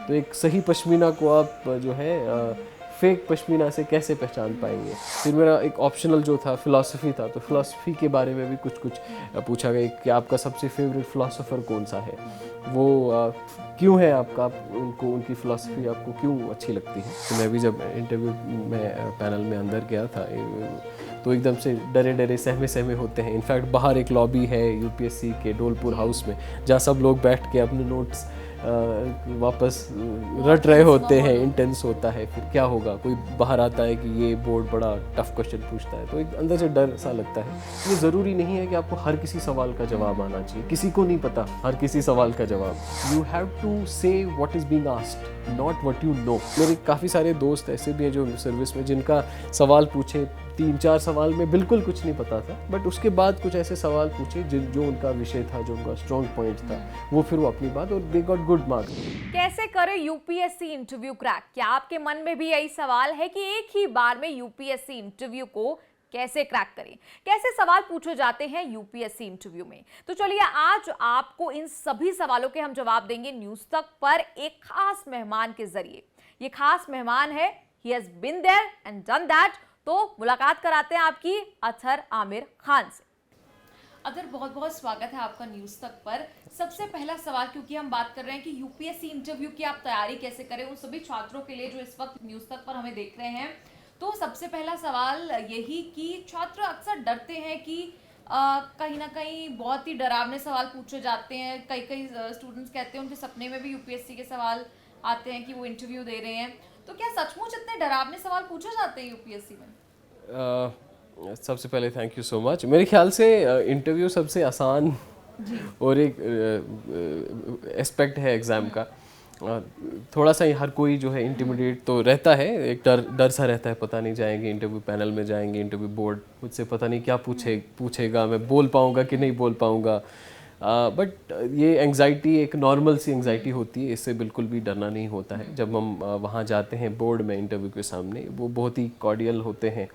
तो एक सही पश्मीना को आप जो है फेक पश्मीना से कैसे पहचान पाएंगे। फिर मेरा एक ऑप्शनल जो था फ़िलासफ़ी था, तो फ़िलासफ़ी के बारे में भी कुछ कुछ पूछा गया कि आपका सबसे फेवरेट फ़िलासफ़र कौन सा है, वो क्यों है आपका, आप उनको उनकी फ़िलासफ़ी आपको क्यों अच्छी लगती है। तो मैं भी जब इंटरव्यू में पैनल में अंदर गया था तो एकदम से डरे डरे सहमे सहमे होते हैं। इनफैक्ट बाहर एक लॉबी है यूपीएससी के डोलपुर हाउस में, जहाँ सब लोग बैठ के अपने नोट्स वापस रट रहे होते हैं, इंटेंस होता है। फिर क्या होगा, कोई बाहर आता है कि ये बोर्ड बड़ा टफ क्वेश्चन पूछता है, तो एक अंदर से डर सा लगता है। ये ज़रूरी नहीं है कि आपको हर किसी सवाल का जवाब आना चाहिए, किसी को नहीं पता हर किसी सवाल का जवाब। You have to say what is being asked, not what you no. मेरे काफ़ी सारे दोस्त ऐसे भी हैं जो सर्विस में, जिनका सवाल पूछे 3-4 सवाल में बिल्कुल कुछ नहीं पता था, बट उसके बाद कुछ ऐसे सवाल पूछे जो उनका विषय था, जो उनका स्ट्रॉन्ग पॉइंट था, वो फिर वो अपनी बात, और दे गॉट गुड मार्क्स। कैसे करें यूपीएससी इंटरव्यू क्रैक? क्या आपके मन में भी यही सवाल है कि एक ही बार में यूपीएससी इंटरव्यू को कैसे क्रैक करें? कैसे सवाल पूछे जाते हैं यूपीएससी इंटरव्यू में? तो चलिए आज आपको इन सभी सवालों के हम जवाब देंगे न्यूज तक पर एक खास मेहमान के जरिए। ये खास मेहमान है, he has been there and done that. तो मुलाकात कराते हैं आपकी अतहर आमिर खान से। अगर बहुत बहुत स्वागत है आपका न्यूज़ तक पर। सबसे पहला सवाल, क्योंकि हम बात कर रहे हैं कि यूपीएससी इंटरव्यू की आप तैयारी कैसे करें उन सभी छात्रों के लिए जो इस वक्त न्यूज़ तक पर हमें देख रहे हैं, तो सबसे पहला सवाल यही कि छात्र अक्सर डरते हैं कि कहीं ना कहीं बहुत ही डरावने सवाल पूछे जाते हैं। कई कई स्टूडेंट्स कहते हैं उनके सपने में भी यूपीएससी के सवाल आते हैं कि वो इंटरव्यू दे रहे हैं। तो क्या सचमुच इतने डरावने सवाल पूछे जाते हैं यूपीएससी में? सबसे पहले थैंक यू सो मच। मेरे ख्याल से इंटरव्यू सबसे आसान और एक एस्पेक्ट है एग्ज़ाम का। थोड़ा सा ही हर कोई जो है इंटिमिडेट तो रहता है, एक डर डर सा रहता है, पता नहीं जाएंगे इंटरव्यू पैनल में, जाएंगे इंटरव्यू बोर्ड, मुझसे पता नहीं क्या पूछेगा, मैं बोल पाऊँगा कि नहीं बोल पाऊँगा। बट ये एंग्जाइटी एक नॉर्मल सी एंग्जाइटी होती है, इससे बिल्कुल भी डरना नहीं होता है। जब हम वहाँ जाते हैं बोर्ड में इंटरव्यू के सामने, वो बहुत ही कॉर्डियल होते हैं,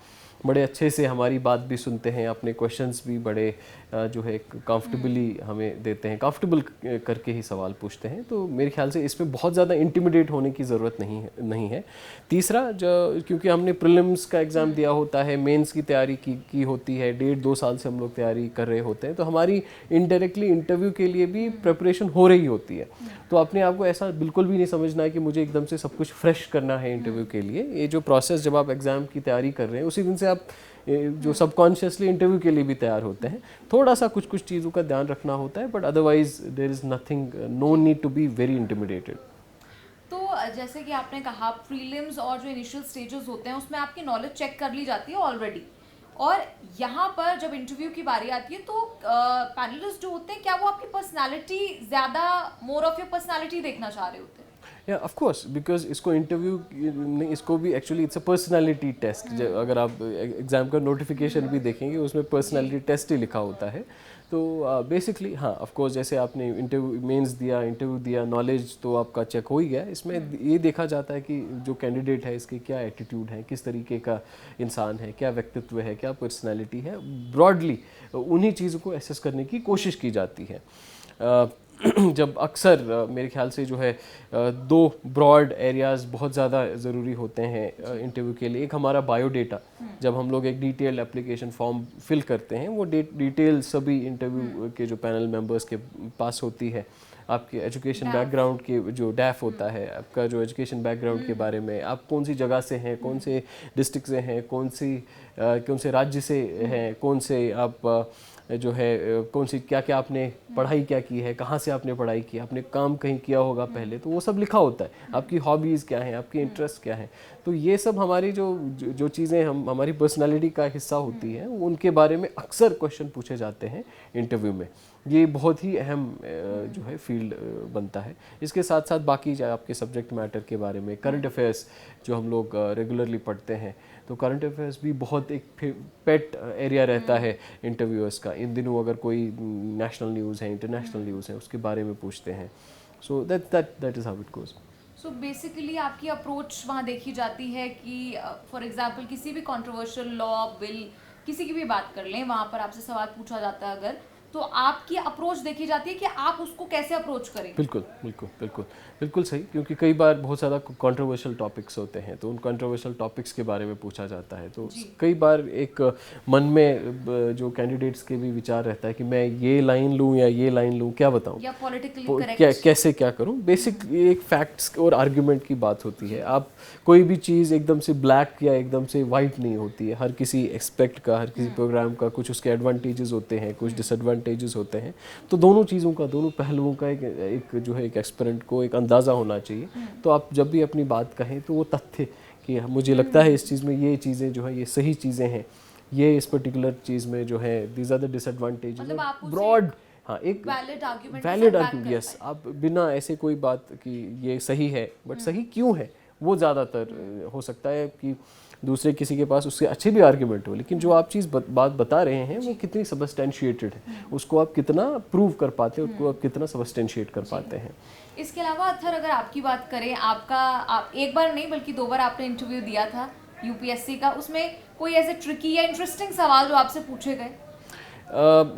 बड़े अच्छे से हमारी बात भी सुनते हैं, अपने क्वेश्चंस भी बड़े जो है कंफर्टेबली हमें देते हैं, कंफर्टेबल करके ही सवाल पूछते हैं। तो मेरे ख्याल से इसमें बहुत ज़्यादा इंटिमिडेट होने की ज़रूरत नहीं है। तीसरा, जो क्योंकि हमने प्रीलिम्स का एग्ज़ाम दिया होता है, मेंस की तैयारी की होती है, 1.5-2 साल से हम लोग तैयारी कर रहे होते हैं, तो हमारी इनडायरेक्टली इंटरव्यू के लिए भी प्रिपरेशन हो रही होती है। तो अपने आप को ऐसा बिल्कुल भी नहीं समझना है कि मुझे एकदम से सब कुछ फ्रेश करना है इंटरव्यू के लिए। ये जो प्रोसेस, जब आप एग्ज़ाम की तैयारी कर रहे हैं, उसी दिन से आप जो सबकॉन्शियसली इंटरव्यू के लिए भी तैयार होते हैं। थोड़ा सा कुछ कुछ चीज़ों का ध्यान रखना होता है, but otherwise there is nothing, no need to be very intimidated. तो जैसे कि आपने कहा प्रीलिम्स और जो इनिशियल स्टेजेस होते हैं उसमें आपकी नॉलेज चेक कर ली जाती है ऑलरेडी, और यहाँ पर जब इंटरव्यू की बारी आती है तो पैनलिस्ट जो होते हैं, क्या वो आपकी पर्सनालिटी ज़्यादा, मोर ऑफ योर पर्सनालिटी देखना चाह रहे होते हैं? या ऑफ कोर्स, बिकॉज इसको इंटरव्यू नहीं, इसको भी actually it's a personality test. अगर आप एग्ज़ाम का नोटिफिकेशन भी देखेंगे, उसमें पर्सनालिटी टेस्ट ही लिखा होता है। तो बेसिकली हाँ, ऑफ कोर्स, जैसे आपने इंटरव्यू मेंस दिया, इंटरव्यू दिया, नॉलेज तो आपका चेक हो ही गया। इसमें ये देखा जाता है कि जो कैंडिडेट है इसके क्या एटीट्यूड है, किस तरीके का इंसान है, क्या व्यक्तित्व है, क्या पर्सनैलिटी है। ब्रॉडली उन्हीं चीज़ों को एसेस करने की कोशिश की जाती है। जब अक्सर मेरे ख्याल से जो है 2 ब्रॉड एरियाज़ बहुत ज़्यादा ज़रूरी होते हैं इंटरव्यू के लिए। एक हमारा बायोडेटा, जब हम लोग एक डिटेल एप्लीकेशन फॉर्म फिल करते हैं, वो डिटेल सभी इंटरव्यू के जो पैनल मेंबर्स के पास होती है। आपके एजुकेशन बैकग्राउंड के जो डैफ होता है, आपका जो एजुकेशन बैकग्राउंड के बारे में, आप कौन सी जगह से हैं, कौन से डिस्ट्रिक्ट से हैं, कौन से राज्य से हैं, कौन से आप जो है कौन सी क्या क्या आपने पढ़ाई क्या की है, कहाँ से आपने पढ़ाई की, आपने काम कहीं किया होगा पहले, तो वो सब लिखा होता है। आपकी हॉबीज़ क्या हैं, आपके इंटरेस्ट क्या हैं, तो ये सब हमारी जो चीज़ें हमारी पर्सनालिटी का हिस्सा होती हैं, उनके बारे में अक्सर क्वेश्चन पूछे जाते हैं इंटरव्यू में। ये बहुत ही अहम जो है फील्ड बनता है। इसके साथ साथ बाकी जो आपके सब्जेक्ट मैटर के बारे में, करंट अफेयर्स जो हम लोग रेगुलरली पढ़ते हैं, तो करंट अफेयर्स भी बहुत एक पेट एरिया रहता है इंटरव्यूअर्स का। इन दिनों अगर कोई नेशनल न्यूज़ है, इंटरनेशनल न्यूज़ है, उसके बारे में पूछते हैं। So that is how it goes. So basically आपकी अप्रोच वहाँ देखी जाती है कि फॉर एग्जांपल किसी भी कंट्रोवर्शियल लॉ, बिल, किसी की भी बात कर लें, वहाँ पर आपसे सवाल पूछा जाता है अगर, तो आपकी अप्रोच देखी जाती है कि आप उसको कैसे अप्रोच करें। बिल्कुल बिल्कुल बिल्कुल बिल्कुल सही, क्योंकि कई बार बहुत ज़्यादा कंट्रोवर्शियल टॉपिक्स होते हैं, तो उन कंट्रोवर्शियल टॉपिक्स के बारे में पूछा जाता है। तो कई बार एक मन में जो कैंडिडेट्स के भी विचार रहता है कि मैं ये लाइन लूँ या ये लाइन लूँ, क्या बताऊँ, या पॉलिटिकली क्या करेक्ट। कैसे क्या करूं। बेसिक एक फैक्ट्स और आर्गुमेंट की बात होती है। आप कोई भी चीज़ एकदम से ब्लैक या एकदम से वाइट नहीं होती है। हर किसी एक्सपेक्ट का, हर किसी प्रोग्राम का कुछ उसके एडवांटेजेस होते हैं, कुछ डिसएडवांटेजेस होते हैं। तो दोनों चीज़ों का, दोनों पहलुओं का एक जो है एक एस्पिरेंट को एक अंदाज़ा होना चाहिए। तो आप जब भी अपनी बात कहें तो वो तथ्य कि मुझे लगता है इस चीज़ में ये चीज़ें जो है ये सही चीज़ें हैं, ये इस पर्टिकुलर चीज़ में जो है दीज आर द डिसएडवांटेजेस, मतलब आप उसे ब्रॉड, हाँ, एक valid argument valid argument, yes. आप बिना ऐसे कोई बात कि ये सही है, बट सही क्यों है, वो ज़्यादातर हो सकता है कि दूसरे किसी के पास उससे अच्छे भी आर्ग्यूमेंट हो, लेकिन जो आप चीज़ बात बता रहे हैं वो कितनी सबस्टेंशिएटेड है, उसको आप कितना प्रूव कर पाते हैं, उसको आप कितना सबस्टेंशिएट कर पाते हैं। इसके अलावा अत्थर, अगर आपकी बात करें, आप एक बार नहीं बल्कि 2 बार आपने इंटरव्यू दिया था यूपीएससी का, उसमें कोई ऐसे ट्रिकी या इंटरेस्टिंग सवाल जो आपसे पूछे गए?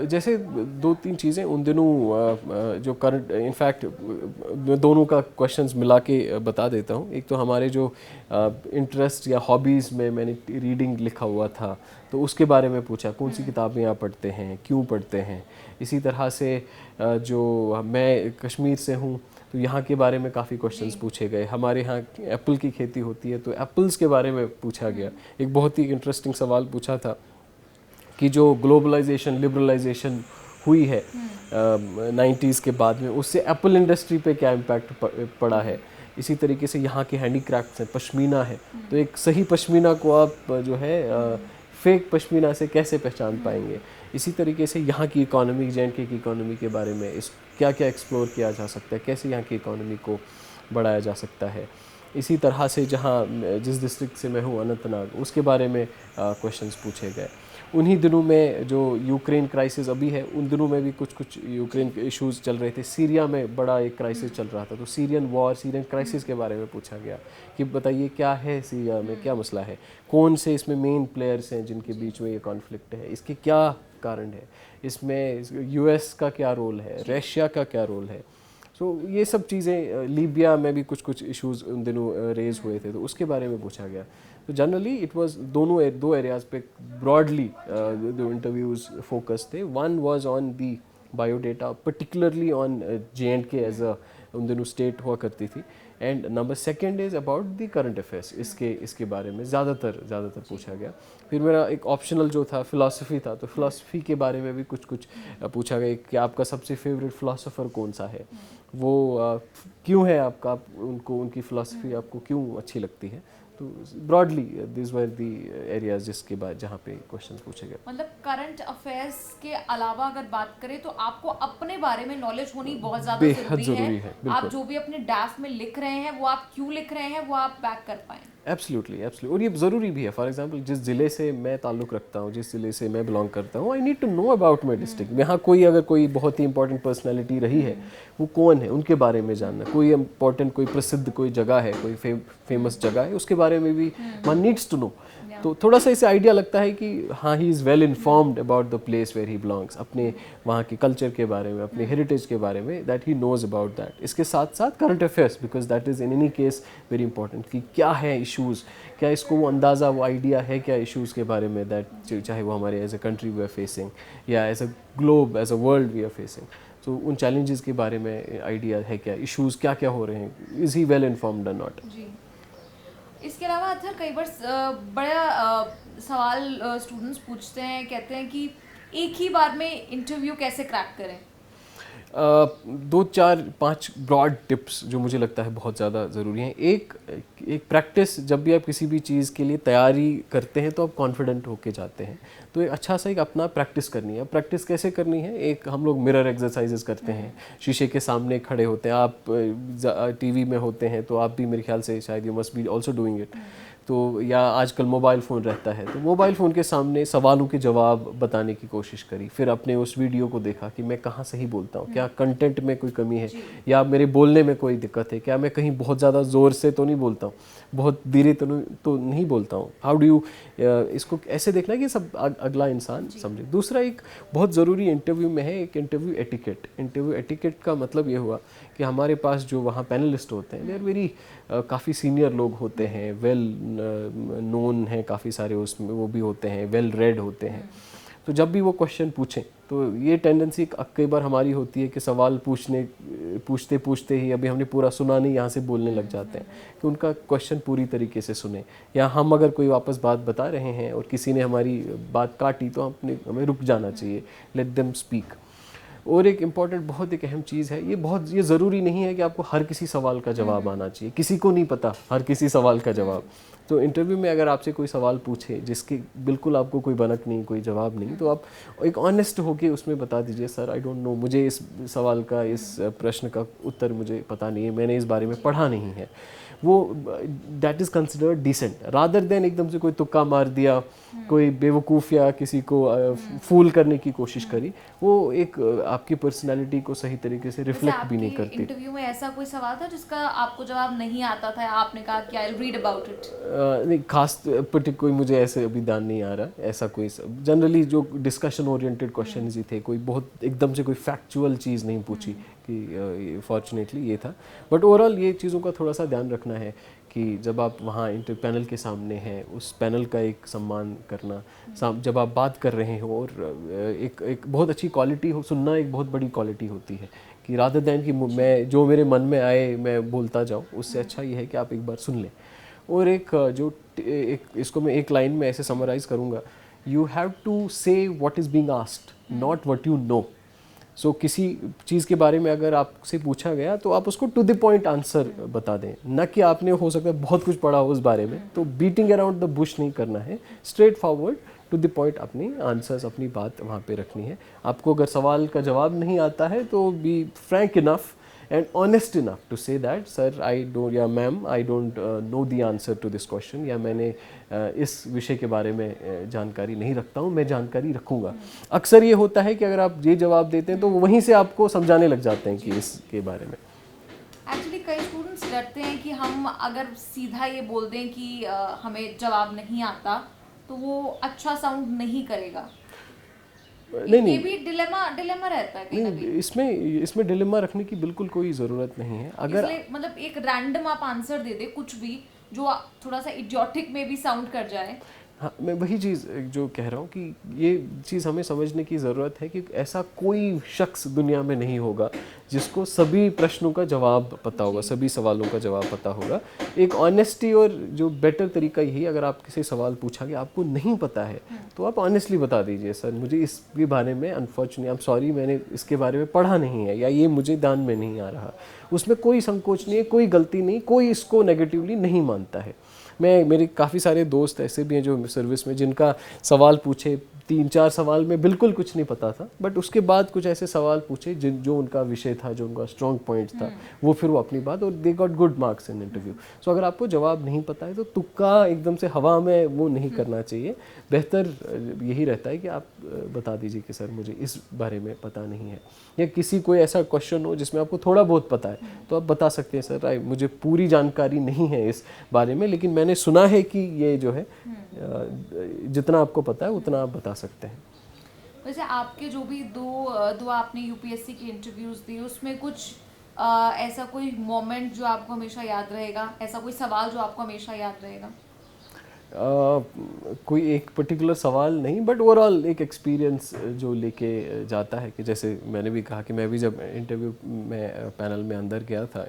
जैसे 2-3 चीज़ें उन दिनों जो करंट, इनफैक्ट मैं दोनों का क्वेश्चंस मिला के बता देता हूँ। एक तो हमारे जो इंटरेस्ट या हॉबीज़ में मैंने रीडिंग लिखा हुआ था, तो उसके बारे में पूछा, कौन सी किताबें आप पढ़ते हैं, क्यों पढ़ते हैं। इसी तरह से जो मैं कश्मीर से हूँ, तो यहाँ के बारे में काफ़ी क्वेश्चंस पूछे गए। हमारे यहाँ एप्पल की खेती होती है, तो एप्पल्स के बारे में पूछा गया। एक बहुत ही इंटरेस्टिंग सवाल पूछा था कि जो ग्लोबलाइजेशन, लिबरलाइजेशन हुई है 90s के बाद में, उससे एप्पल इंडस्ट्री पे क्या इम्पैक्ट पड़ा है। इसी तरीके से यहाँ के हैंडीक्राफ्ट्स हैं, पश्मीना है, तो एक सही पश्मीना को आप जो है फेक पश्मीना से कैसे पहचान पाएंगे। इसी तरीके से यहाँ की इकोनॉमी, जे.एंड.के की इकोनॉमी के बारे में क्या क्या एक्सप्लोर किया जा सकता है, कैसे यहाँ की इकोनॉमी को बढ़ाया जा सकता है। इसी तरह से जहाँ जिस डिस्ट्रिक्ट से मैं हूँ, अनंतनाग, उसके बारे में क्वेश्चंस पूछे गए। उन्हीं दिनों में जो यूक्रेन क्राइसिस अभी है, उन दिनों में भी कुछ यूक्रेन के इश्यूज़ चल रहे थे। सीरिया में बड़ा एक क्राइसिस चल रहा था, तो सीरियन वॉर, सीरियन क्राइसिस के बारे में पूछा गया कि बताइए क्या है सीरिया में, क्या मसला है, कौन से इसमें मेन प्लेयर्स हैं जिनके बीच में ये कॉन्फ्लिक्ट है, इसके क्या कारण है, इसमें यूएस का क्या रोल है, रशिया का क्या रोल है। सो ये सब चीज़ें, लीबिया में भी कुछ इश्यूज़ उन दिनों रेज हुए थे, तो उसके बारे में पूछा गया। तो जनरली इट वाज दो एरियाज़ पे ब्रॉडली जो इंटरव्यूज़ फोकस थे। One was on the biodata, particularly on J and K as a उन दिनों स्टेट हुआ करती थी, and number second is about the current affairs. इसके बारे में ज़्यादातर पूछा गया। फिर मेरा एक ऑप्शनल जो था फ़िलासफ़ी था, तो फ़िलासफ़ी के बारे में भी कुछ पूछा गया कि आपका सबसे फेवरेट फ़िलासफ़र कौन सा है, वो क्यों है आपका, उनकी फ़िलासफ़ी आपको क्यों अच्छी लगती है। तो broadly this were the areas जिसके बाद जहाँ पे क्वेश्चंस पूछे गए। मतलब करंट अफेयर्स के अलावा अगर बात करें तो आपको अपने बारे में नॉलेज होनी बहुत ज़्यादा बेहद ज़रूरी है। आप जो भी अपने ड्राफ्ट में लिख रहे हैं, वो आप क्यों लिख रहे हैं, वो आप बैक कर पाएँ। एब्सोल्युटली, और ये ज़रूरी भी है। फॉर एग्जांपल, जिस ज़िले से मैं ताल्लुक़ रखता हूँ, जिस ज़िले से मैं बिलोंग करता हूँ, I need to know about my district. यहाँ अगर कोई बहुत ही इंपॉर्टेंट पर्सनैलिटी रही है, वो कौन है, उनके बारे में जानना। कोई इंपॉर्टेंट, कोई प्रसिद्ध कोई जगह है, कोई फेमस जगह है, उसके बारे में भी वन नीड्स टू नो। तो थोड़ा सा इसे आइडिया लगता है कि हाँ, he is well informed about the place where he belongs, अपने वहाँ के कल्चर के बारे में, अपने हेरिटेज के बारे में, that he knows about that. इसके साथ साथ current affairs, because that is in any case very important, कि क्या है इशूज़, क्या इसको वो अंदाज़ा, वो आइडिया है क्या इश्यूज़ के बारे में, दैट चाहे वो हमारे as a country we are facing या as a globe, as a world we are facing. तो उन चैलेंजेस के बारे में आइडिया है क्या, इश्यूज़ क्या क्या हो रहे हैं, इज़ ही वेल इन्फॉर्म्ड और नॉट। इसके अलावा अत्थर, कई बार बड़ा सवाल स्टूडेंट्स पूछते हैं, कहते हैं कि एक ही बार में इंटरव्यू कैसे क्रैक करें। 2-4-5 ब्रॉड टिप्स जो मुझे लगता है बहुत ज़्यादा ज़रूरी हैं। एक प्रैक्टिस, जब भी आप किसी भी चीज़ के लिए तैयारी करते हैं तो आप कॉन्फिडेंट होके जाते हैं, तो एक अच्छा सा एक अपना प्रैक्टिस करनी है। प्रैक्टिस कैसे करनी है, एक हम लोग मिरर एक्सरसाइजेस करते हैं, शीशे के सामने खड़े होते हैं। आप टीवी में होते हैं तो आप भी, मेरे ख्याल से शायद you must be also doing it. तो या आजकल मोबाइल फ़ोन रहता है, तो मोबाइल फ़ोन के सामने सवालों के जवाब बताने की कोशिश करी, फिर अपने उस वीडियो को देखा कि मैं कहाँ सही बोलता हूँ, क्या कंटेंट में कोई कमी है या मेरे बोलने में कोई दिक्कत है, क्या मैं कहीं बहुत ज़्यादा ज़ोर से तो नहीं बोलता हूँ, बहुत धीरे तो नहीं बोलता हूँ। हाउ डू यू इसको ऐसे देखना है कि सब अगला इंसान समझे। दूसरा एक बहुत ज़रूरी इंटरव्यू में है एक इंटरव्यू एटिकेट। इंटरव्यू एटिकेट का मतलब ये हुआ कि हमारे पास जो वहाँ पैनलिस्ट होते हैं, दे आर वेरी काफ़ी सीनियर लोग होते हैं, वेल नोन हैं काफ़ी सारे, उसमें वो भी होते हैं, वेल रेड होते हैं। तो जब भी वो क्वेश्चन पूछें तो ये टेंडेंसी कई बार हमारी होती है कि सवाल पूछते पूछते ही अभी हमने पूरा सुना नहीं, यहाँ से बोलने लग जाते हैं कि उनका क्वेश्चन पूरी तरीके से सुने। या हम अगर कोई वापस बात बता रहे हैं और किसी ने हमारी बात काटी तो हमें रुक जाना चाहिए, लेट देम स्पीक। और एक इम्पॉर्टेंट बहुत एक अहम चीज़ है, ये ज़रूरी नहीं है कि आपको हर किसी सवाल का जवाब आना चाहिए, किसी को नहीं पता हर किसी सवाल का जवाब। तो इंटरव्यू में अगर आपसे कोई सवाल पूछे जिसके बिल्कुल आपको कोई भनक नहीं, कोई जवाब नहीं, तो आप एक ऑनेस्ट होके उसमें बता दीजिए, सर आई डोंट नो, मुझे इस सवाल का, इस प्रश्न का उत्तर मुझे पता नहीं है, मैंने इस बारे में पढ़ा नहीं है। वो that is considered decent, rather than एकदम से कोई तुक्का मार दिया, कोई बेवकूफ़ या किसी को फूल करने की कोशिश करी। वो एक आपकी पर्सनालिटी को सही तरीके से रिफ्लेक्ट भी नहीं करती। इंटरव्यू में ऐसा कोई सवाल था जिसका आपको जवाब नहीं आता था, आपने कहा कि आई रीड अबाउट इट? नहीं, खास कोई मुझे ऐसे अभी ध्यान नहीं आ रहा ऐसा कोई। जनरली जो डिस्कशन ओरिएंटेड क्वेश्चन ही थे, कोई बहुत एकदम से कोई फैक्चुअल चीज़ नहीं पूछी कि फॉर्चुनेटली ये था। बट ओवरऑल ये चीज़ों का थोड़ा सा ध्यान रखना है कि जब आप वहाँ इंटर पैनल के सामने हैं, उस पैनल का एक सम्मान करना, जब आप बात कर रहे हो, और एक बहुत अच्छी क्वालिटी हो, सुनना एक बहुत बड़ी क्वालिटी होती है कि रादर दैन कि मैं जो मेरे मन में आए मैं बोलता जाऊँ, उससे अच्छा ये है कि आप एक बार सुन लें। और इसको मैं एक लाइन में ऐसे समराइज़ करूँगा, you have to say what is being asked, not what you know. So किसी चीज़ के बारे में अगर आपसे पूछा गया तो आप उसको टू द पॉइंट आंसर बता दें, न कि आपने हो सकता है बहुत कुछ पढ़ा हो उस बारे में, तो बीटिंग अराउंड द बुश नहीं करना है, straight forward to the point अपनी आंसर्स, अपनी बात वहाँ पे रखनी है। आपको अगर सवाल का जवाब नहीं आता है तो be frank enough and honest enough to say that sir I don't, या ma'am I don't know the answer to this question, या मैंने इस विषय के बारे में जानकारी नहीं रखता हूँ, मैं जानकारी रखूँगा। अक्सर ये होता है कि अगर आप ये जवाब देते हैं तो वहीं से आपको समझाने लग जाते हैं कि इसके बारे में। एक्चुअली कई स्टूडेंट्स डरते हैं कि हम अगर सीधा ये बोल दें कि हमें जवाब नहीं आता तो वो अच्छा साउंड नहीं करेगा। नहीं, ये भी डिलेमा रहता है कहीं ना कहीं। इसमें डिलेमा रखने की बिल्कुल कोई ज़रूरत नहीं है। अगर मतलब एक रैंडम आप आंसर दे दे कुछ भी जो थोड़ा सा इडियोटिक में भी साउंड कर जाए। हाँ, मैं वही चीज़ जो कह रहा हूँ कि ये चीज़ हमें समझने की ज़रूरत है कि ऐसा कोई शख्स दुनिया में नहीं होगा जिसको सभी प्रश्नों का जवाब पता होगा, सभी सवालों का जवाब पता होगा। एक ऑनेस्टी और जो बेटर तरीका यही, अगर आप किसी सवाल पूछा कि आपको नहीं पता है तो आप ऑनेस्टली बता दीजिए, सर मुझे इसके बारे में अनफॉर्चुनेटली आई एम सॉरी, मैंने इसके बारे में पढ़ा नहीं है, या ये मुझे ध्यान में नहीं आ रहा। उसमें कोई संकोच नहीं है, कोई गलती नहीं, कोई इसको नेगेटिवली नहीं मानता है। मेरे काफ़ी सारे दोस्त ऐसे भी हैं जो सर्विस में, जिनका सवाल पूछे 3-4 सवाल में बिल्कुल कुछ नहीं पता था, बट उसके बाद कुछ ऐसे सवाल पूछे जो उनका विषय था, जो उनका स्ट्रॉन्ग पॉइंट था, वो फिर वो अपनी बात, और they got good marks in interview. So अगर आपको जवाब नहीं पता है तो तुक्का एकदम से हवा में वो नहीं करना चाहिए। बेहतर यही रहता है कि आप बता दीजिए कि सर मुझे इस बारे में पता नहीं है, या किसी कोई ऐसा क्वेश्चन हो जिसमें आपको थोड़ा बहुत पता है तो आप बता सकते हैं, सर मुझे पूरी जानकारी नहीं है इस बारे में, लेकिन मैंने सुना है कि ये जो है, जितना आपको पता है उतना आप बता सकते हैं। वैसे आपके जो भी दो आपने यूपीएससी के इंटरव्यूज दिए, उसमें कुछ ऐसा कोई मोमेंट जो आपको हमेशा याद रहेगा, ऐसा कोई सवाल जो आपको हमेशा याद रहेगा? कोई एक पर्टिकुलर सवाल नहीं, बट ओवरऑल एक एक्सपीरियंस जो लेके जाता है, कि जैसे मैंने भी कहा कि मैं भी जब इंटरव्यू में पैनल में अंदर गया था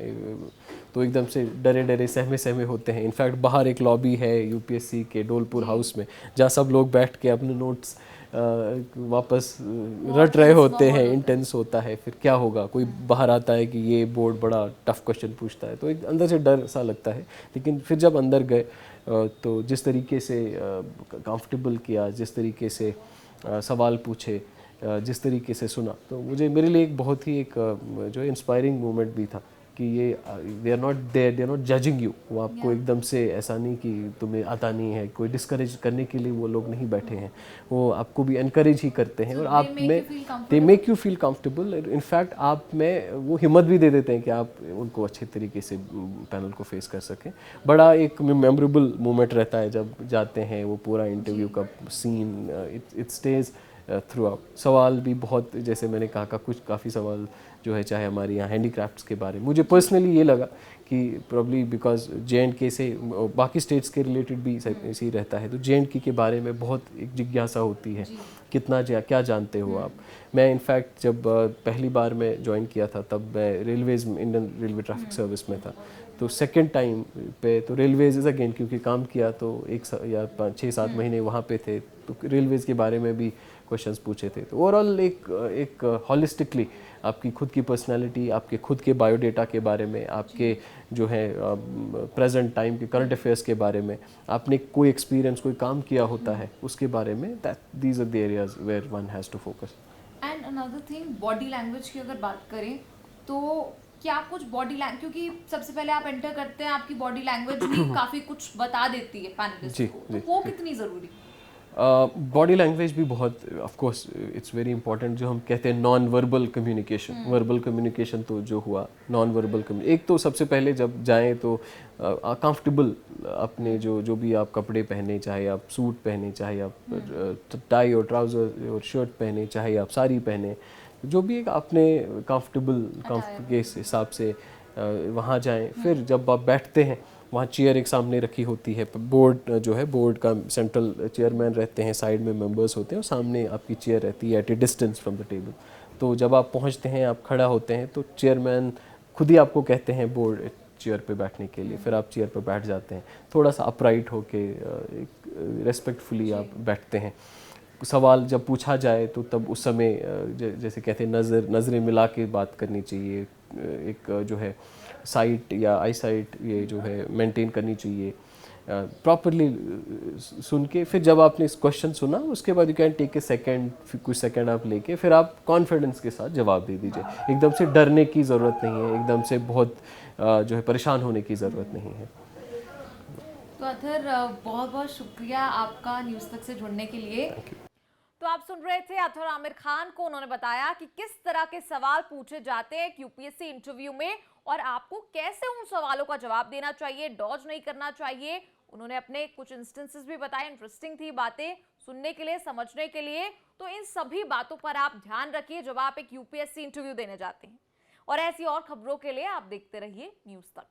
तो एकदम से डरे सहमे होते हैं। इनफैक्ट बाहर एक लॉबी है यूपीएससी के डोलपुर हाउस में, जहाँ सब लोग बैठ के अपने नोट्स वापस रट रहे होते हैं, इंटेंस होता है। फिर क्या होगा, कोई बाहर आता है कि ये बोर्ड बड़ा टफ क्वेश्चन पूछता है, तो एक अंदर से डर सा लगता है। लेकिन फिर जब अंदर गए तो जिस तरीके से कंफर्टेबल किया, जिस तरीके से सवाल पूछे, जिस तरीके से सुना, तो मेरे लिए एक बहुत ही एक जो इंस्पायरिंग मोमेंट भी था कि ये they are not there, they are not judging you. वो आपको एकदम से ऐसा नहीं कि तुम्हें आता नहीं है, कोई डिस्करेज करने के लिए वो लोग नहीं बैठे हैं, वो आपको भी इनकरेज ही करते हैं और आप में they make you feel comfortable. In fact आप में वो हिम्मत भी दे देते हैं कि आप उनको अच्छे तरीके से पैनल को फेस कर सकें। बड़ा एक मेमोरेबल मोमेंट रहता है जब जाते हैं, वो पूरा इंटरव्यू का seen it stage through out. सवाल भी बहुत, जैसे मैंने कहा कुछ काफ़ी सवाल जो है, चाहे हमारे यहाँ हैंडीक्राफ्ट्स के बारे में, मुझे पर्सनली ये लगा कि प्रॉब्ली बिकॉज JNK से बाकी स्टेट्स के रिलेटेड भी ऐसे ही रहता है, तो JNK के बारे में बहुत एक जिज्ञासा होती है, कितना क्या जानते हो आप। मैं इनफैक्ट जब पहली बार मैं ज्वाइन किया था तब मैं रेलवेज़ में, इंडियन रेलवे ट्रैफिक सर्विस में था, तो सेकेंड टाइम पे तो रेलवेज़ इज़ अगेन, क्योंकि काम किया तो 6-7 महीने वहाँ पे थे, तो रेलवेज़ के बारे में भी क्वेश्चंस पूछे थे। तो ओवरऑल एक हॉलिस्टिकली आपकी खुद की पर्सनालिटी, आपके खुद के बायोडेटा के बारे में, आपके जो है प्रेजेंट टाइम के करंट अफेयर्स के बारे में, आपने कोई एक्सपीरियंस, कोई काम किया होता है उसके बारे में, these are the areas where one has to focus. And another thing, body language की अगर बात करें तो क्या कुछ बॉडी लैंग्वेज, क्योंकि सबसे पहले आप एंटर करते हैं, आपकी बॉडी लैंग्वेज भी काफ़ी कुछ बता देती है पैनलिस्ट को, तो वो कितनी ज़रूरी? बॉडी लैंग्वेज भी बहुत, of course it's very important. जो हम कहते हैं non verbal communication, verbal communication तो जो हुआ, नॉन वर्बल एक तो सबसे पहले जब जाएं तो कंफर्टेबल अपने जो भी आप कपड़े पहने, चाहे आप सूट पहने, चाहे आप टाई और ट्राउज़र और शर्ट पहने, चाहे आप साड़ी पहने, जो भी एक अपने कंफर्टेबल के हिसाब से वहाँ जाएं। फिर जब आप बैठते हैं, वहाँ चेयर एक सामने रखी होती है, बोर्ड जो है, बोर्ड का सेंट्रल चेयरमैन रहते हैं, साइड में मेंबर्स होते हैं और सामने आपकी चेयर रहती है at a distance from the table. तो जब आप पहुँचते हैं, आप खड़ा होते हैं, तो चेयरमैन खुद ही आपको कहते हैं बोर्ड चेयर पे बैठने के लिए, फिर आप चेयर पे बैठ जाते हैं, थोड़ा सा अपराइट होके रेस्पेक्टफुली आप बैठते हैं। सवाल जब पूछा जाए तो तब उस समय जैसे कहते हैं नज़रें मिला के बात करनी चाहिए, एक जो है साइट या आई साइट ये जो है मेंटेन करनी चाहिए, प्रॉपरली सुन के। फिर जब आपने इस क्वेश्चन सुना, उसके बाद you can take a second, फिर कुछ सेकेंड आप लेके फिर आप कॉन्फिडेंस के साथ जवाब दे दीजिए। एकदम से डरने की ज़रूरत नहीं है, एकदम से बहुत जो है परेशान होने की ज़रूरत नहीं है। तो अथर, बहुत बहुत शुक्रिया आपका न्यूज़ तक से जुड़ने के लिए। तो आप सुन रहे थे अथर आमिर खान को, उन्होंने बताया कि किस तरह के सवाल पूछे जाते हैं यूपीएससी इंटरव्यू में और आपको कैसे उन सवालों का जवाब देना चाहिए, डॉज नहीं करना चाहिए। उन्होंने अपने कुछ इंस्टेंसेस भी बताए, इंटरेस्टिंग थी बातें सुनने के लिए, समझने के लिए। तो इन सभी बातों पर आप ध्यान रखिए जब आप एक यूपीएससी इंटरव्यू देने जाते हैं। और ऐसी और खबरों के लिए आप देखते रहिए न्यूज़ तक।